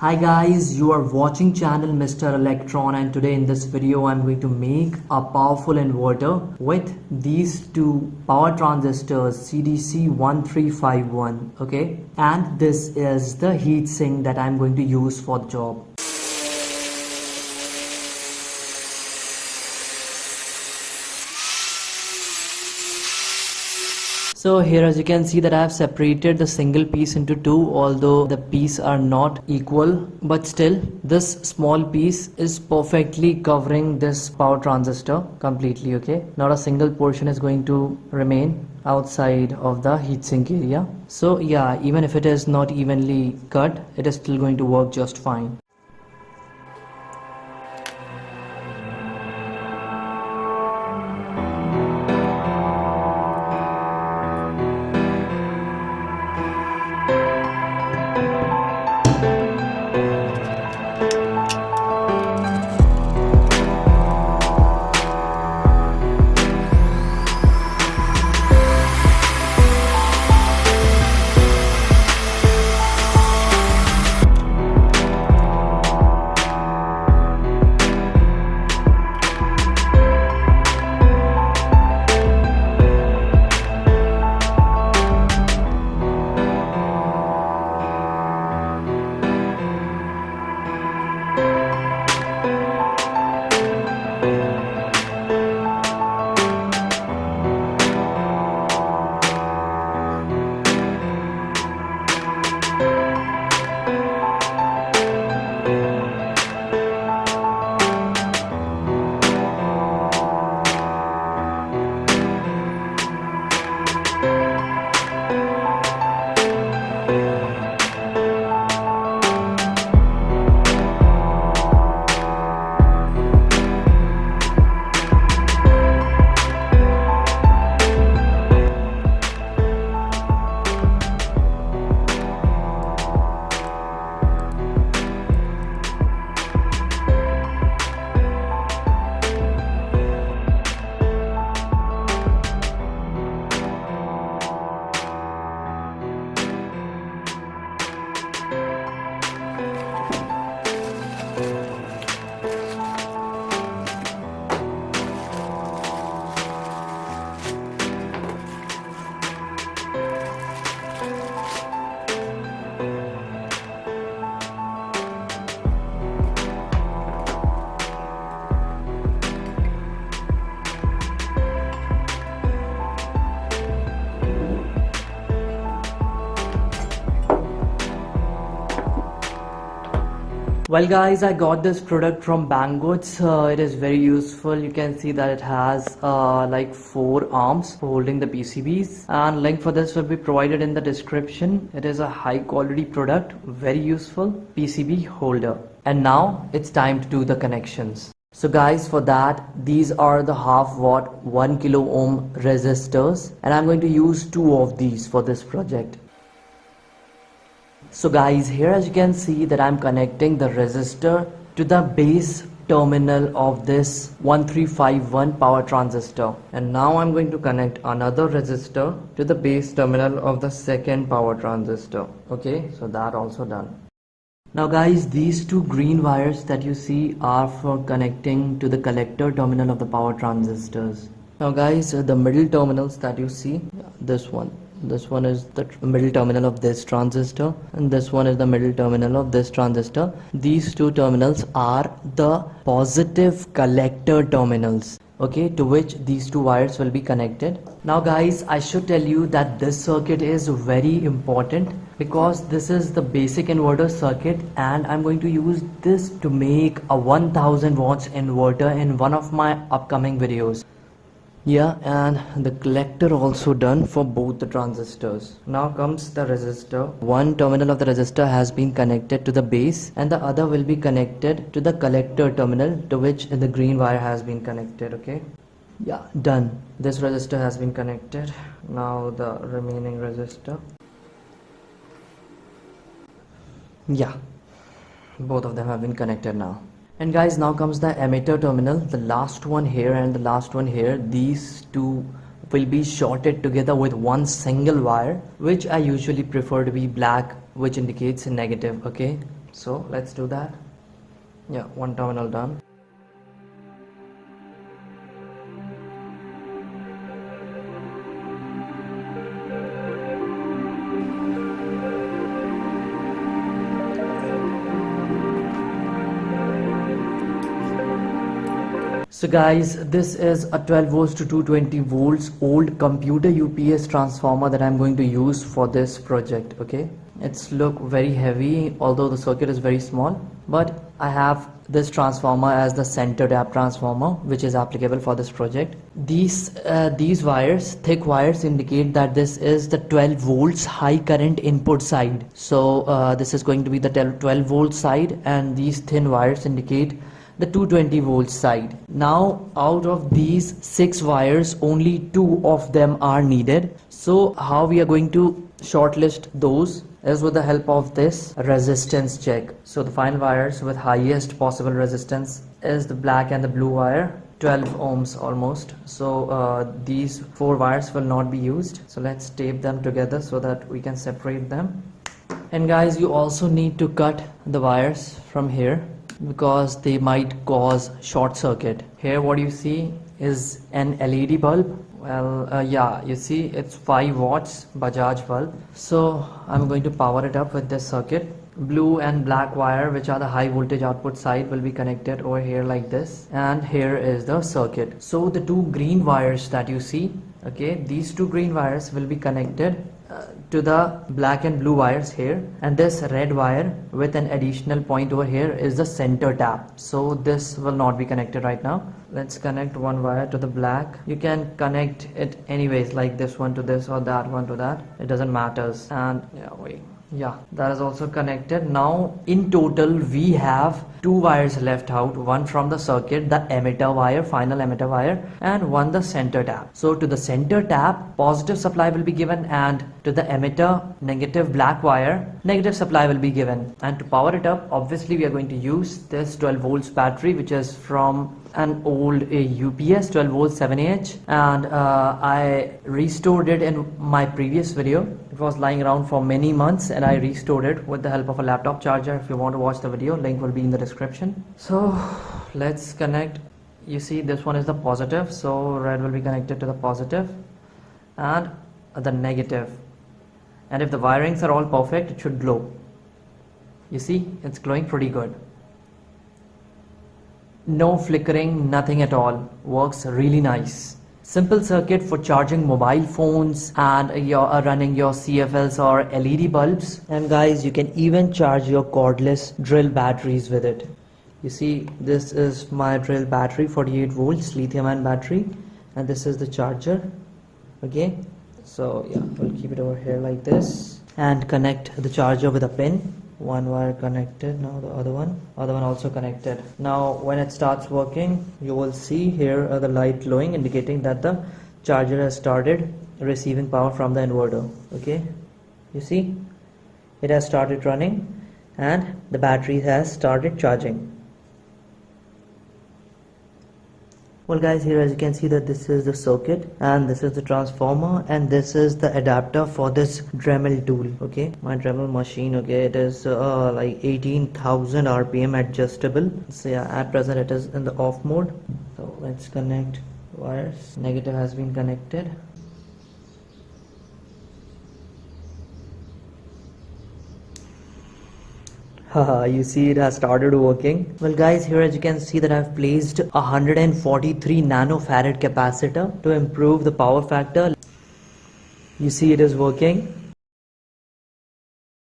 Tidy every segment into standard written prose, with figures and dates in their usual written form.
Hi guys, you are watching channel Mr. Electron, and today in this video I'm going to make a powerful inverter with these two power transistors CDC1351, okay? And this is the heat sink that I'm going to use for the job. So here as you can see that I have separated the single piece into two, although the pieces are not equal, but still this small piece is perfectly covering this power transistor completely, okay? Not a single portion is going to remain outside of the heatsink area. So yeah, even if it is not evenly cut, it is still going to work just fine. Well guys, I got this product from Banggood's. It is very useful. You can see that it has like 4 arms for holding the PCBs, and link for this will be provided in the description. It is a high quality product, very useful PCB holder. And now it's time to do the connections. So guys, for that, these are the half watt 1 kilo ohm resistors, and I'm going to use 2 of these for this project. So guys, here as you can see that I'm connecting the resistor to the base terminal of this 1351 power transistor, and now I'm going to connect another resistor to the base terminal of the second power transistor. Okay, so that also done. Now guys, these 2 green wires that you see are for connecting to the collector terminal of the power transistors. Now guys, the middle terminals that you see, this one is the middle terminal of this transistor, and this one is the middle terminal of this transistor. These 2 terminals are the positive collector terminals, okay, to which these 2 wires will be connected. Now guys, I should tell you that this circuit is very important because this is the basic inverter circuit, and I'm going to use this to make a 1000 watts inverter in one of my upcoming videos. Yeah, and the collector also done for both the transistors. Now comes the resistor. One terminal of the resistor has been connected to the base, and the other will be connected to the collector terminal, to which the green wire has been connected. Okay, yeah, done. This resistor has been connected. Now the remaining resistor. Yeah, both of them have been connected now. And guys, now comes the emitter terminal, the last one here and the last one here. These two will be shorted together with one single wire, which I usually prefer to be black, which indicates a negative. Okay, So let's do that. Yeah, one terminal done. So guys, this is a 12 volts to 220 volts old computer UPS transformer that I'm going to use for this project. Okay, it's look very heavy, although the circuit is very small, but I have this transformer as the center tap transformer, which is applicable for this project. These wires, thick wires, indicate that this is the 12 volts high current input side. So this is going to be the 12 volt side, and these thin wires indicate the 220 volts side. Now out of these 6 wires, only 2 of them are needed. So how we are going to shortlist those is with the help of this resistance check. So the final wires with highest possible resistance is the black and the blue wire, 12 ohms almost. So these 4 wires will not be used. So let's tape them together so that we can separate them. And guys, you also need to cut the wires from here, because they might cause short circuit. Here what you see is an LED bulb. Well, yeah, you see it's 5 watts Bajaj bulb. So I'm going to power it up with this circuit. Blue and black wire, which are the high voltage output side, will be connected over here like this, and here is the circuit. So the 2 green wires that you see, okay, these 2 green wires will be connected to the black and blue wires here, and this red wire with an additional point over here is the center tap. So this will not be connected right now. Let's connect one wire to the black. You can connect it anyways, like this one to this or that one to that, it doesn't matter. And yeah, that is also connected. Now in total we have 2 wires left out, one from the circuit, the emitter wire, final emitter wire, and one the center tap. So to the center tap, positive supply will be given, and to the emitter, negative black wire, negative supply will be given. And to power it up, obviously we are going to use this 12 volts battery, which is from an old UPS 12 volts 7Ah, and I restored it in my previous video. It was lying around for many months and I restored it with the help of a laptop charger. If you want to watch the video, link will be in the description. So let's connect. You see this one is the positive, so red will be connected to the positive and the negative. And if the wirings are all perfect, it should glow. You see, it's glowing pretty good. No flickering, nothing at all. Works really nice. Simple circuit for charging mobile phones, and you're running your CFLs or LED bulbs. And guys, you can even charge your cordless drill batteries with it. You see, this is my drill battery, 48 volts lithium ion battery, and this is the charger. Okay, so yeah, we'll keep it over here like this and connect the charger with a pin. One wire connected, now the other one also connected. Now when it starts working, you will see here the light glowing, indicating that the charger has started receiving power from the inverter. Okay, you see it has started running and the battery has started charging. Well guys, here as you can see that this is the circuit and this is the transformer and this is the adapter for this Dremel tool. Okay, my Dremel machine, okay, it is like 18,000 RPM adjustable. So yeah, at present it is in the off mode. So let's connect wires. Negative has been connected. You see it has started working. Well guys, here as you can see that I've placed a 143 nanofarad capacitor to improve the power factor. You see it is working.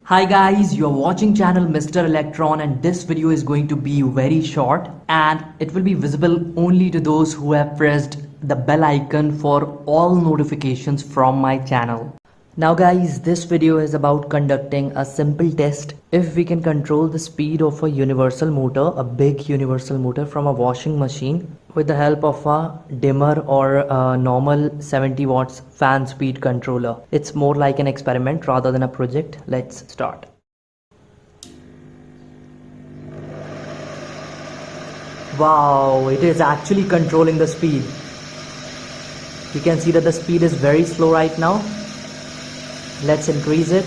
Hi guys, you are watching channel Mr. Electron, and this video is going to be very short and it will be visible only to those who have pressed the bell icon for all notifications from my channel. Now guys, this video is about conducting a simple test. If we can control the speed of a universal motor, a big universal motor from a washing machine with the help of a dimmer or a normal 70 watts fan speed controller. It's more like an experiment rather than a project. Let's start. Wow, it is actually controlling the speed. You can see that the speed is very slow right now. Let's increase it.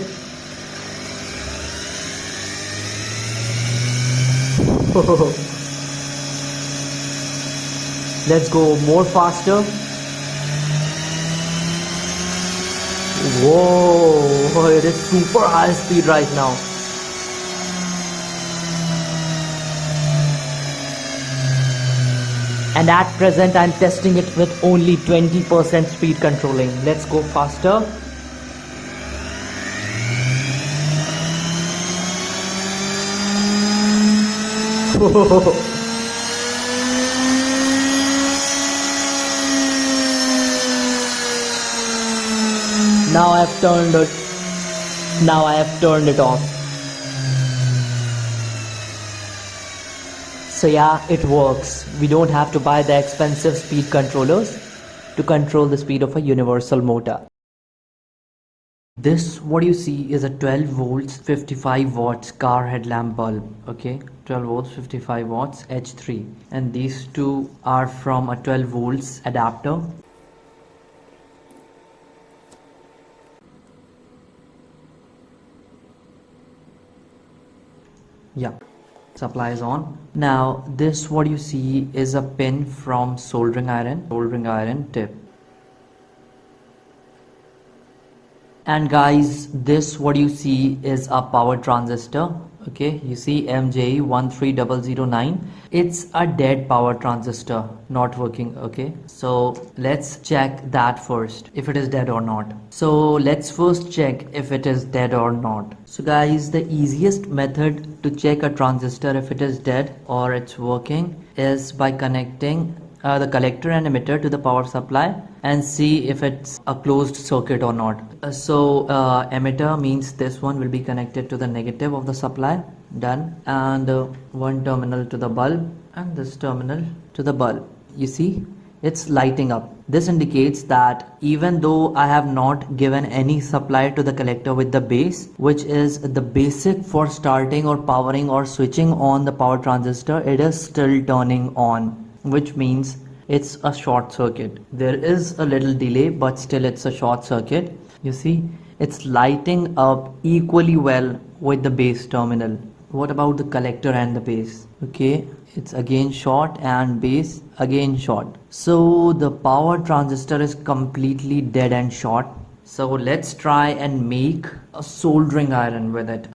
Let's go more faster. Whoa, it is super high speed right now. And at present I'm testing it with only 20% speed controlling. Let's go faster. Now I have turned it off. So yeah, it works. We don't have to buy the expensive speed controllers to control the speed of a universal motor. This, what you see, is a 12 volts 55 watts car headlamp bulb. Okay, 12 volts 55 watts H3, and these two are from a 12 volts adapter. Yeah, supply is on. Now this, what you see, is a pin from soldering iron tip. And guys, this, what you see, is a power transistor. Okay, you see MJ13009. It's a dead power transistor, not working. Okay, so let's check that first, if it is dead or not. So let's first check if it is dead or not. So guys, the easiest method to check a transistor if it is dead or it's working is by connecting the collector and emitter to the power supply and see if it's a closed circuit or not. Emitter means this one will be connected to the negative of the supply, done, and one terminal to the bulb and this terminal to the bulb. You see, it's lighting up. This indicates that even though I have not given any supply to the collector with the base, which is the basic for starting or powering or switching on the power transistor, it is still turning on, which means it's a short circuit. There is a little delay, but still it's a short circuit. You see, it's lighting up equally well with the base terminal. What about the collector and the base? Okay, it's again short and base again short. So the power transistor is completely dead and short. So let's try and make a soldering iron with it.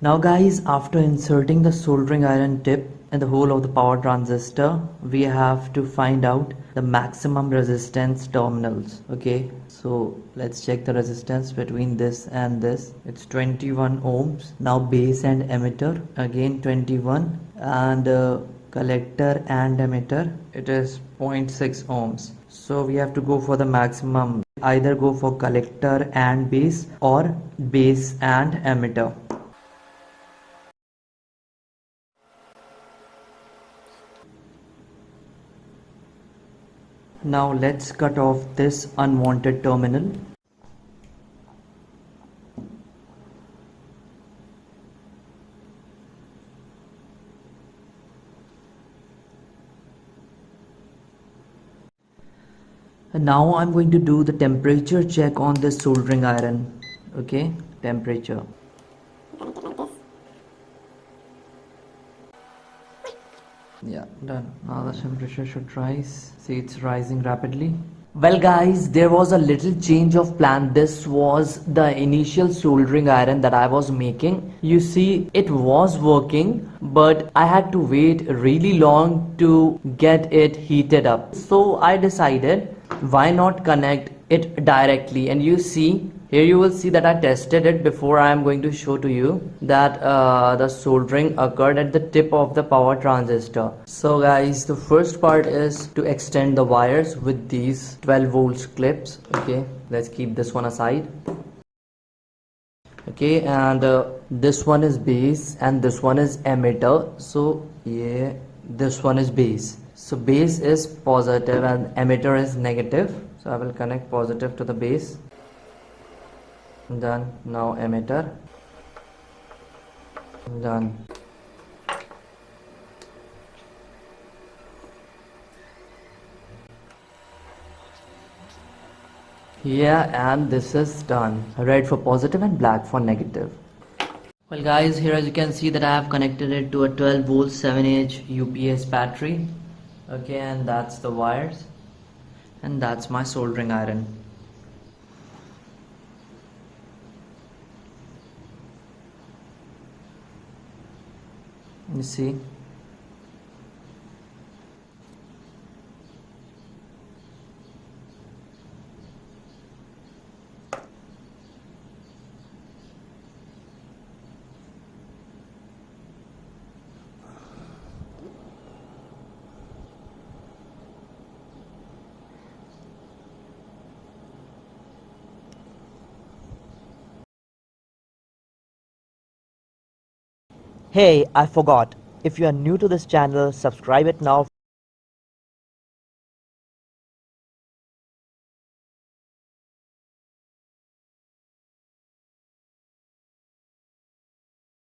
Now guys, after inserting the soldering iron tip in the hole of the power transistor, we have to find out the maximum resistance terminals. Okay, so let's check the resistance between this and this. It's 21 ohms. Now base and emitter, again 21, and collector and emitter, it is 0.6 ohms. So we have to go for the maximum, either go for collector and base or base and emitter. Now let's cut off this unwanted terminal. And now I'm going to do the temperature check on this soldering iron. Okay, temperature. Yeah, done. Now the temperature should rise. See, it's rising rapidly. Well guys, there was a little change of plan. This was the initial soldering iron that I was making. You see, it was working, but I had to wait really long to get it heated up. So I decided, why not connect it directly. And you see here, you will see that I tested it before. I am going to show to you that the soldering occurred at the tip of the power transistor. So guys, the first part is to extend the wires with these 12 volts clips. Okay, let's keep this one aside. Okay, and this one is base and this one is emitter. So yeah, this one is base. So base is positive and emitter is negative. So I will connect positive to the base. Done. Now emitter. Done. Yeah, and this is done. Red for positive and black for negative. Well guys, here as you can see that I have connected it to a 12 volt 7H UPS battery. Okay, and that's the wires. And that's my soldering iron. You see? Hey, I forgot. If you are new to this channel, subscribe it now